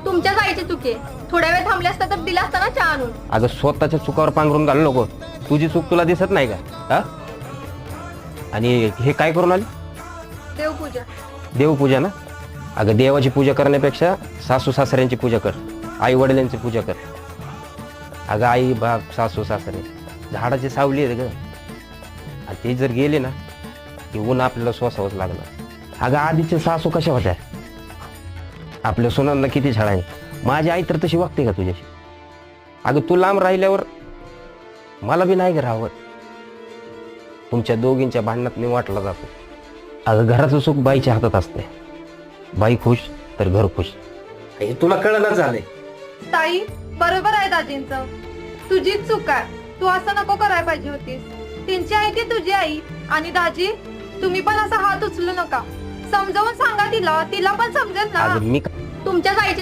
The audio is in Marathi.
तुमच्याच आईची चुकी आहे. थोड्या वेळ थांबले असता तर दिला असता ना चहा आणून. अगं स्वतःच्या चुकावर पांघरून घालू नको. तुझी चूक तुला दिसत नाही का? हा? आणि हे काय करून आली? देवपूजा. देवपूजा ना? अगं देवाची पूजा करण्यापेक्षा सासू सासऱ्यांची पूजा कर, आई वडिलांची पूजा कर. अगं आई बाप सासू सासरे झाडाची सावली आहे ग, आणि ते जर गेले ना की ऊन आपल्याला सोसावंच लागलं. अगं आधीचे सासू कशा होत्या, आपल्या सुनांना किती छान आहे. माझी आई तर तशी वागते का तुझ्याशी? अगं तू लांब राहिल्यावर मला बी नाही राहावं. तुमच्या दोघींच्या भांडणात मी वाटला जातो. अगं घराचं सुख बाईच्या हातात असते. बाई खुश तर घर खुश. हे तुला कळलंच झालंय. ताई बरोबर आहे दाजींचं. तुझीच चूक आहे. तू असं नको करायला पाहिजे होतीस. त्यांची आई ती तुझी आई. आणि दाजी तुम्ही पण असा हात उचलू नका. समजावून सांगा तिला, तिला पण समजेल ना. अगं मी तुमच्याच आईची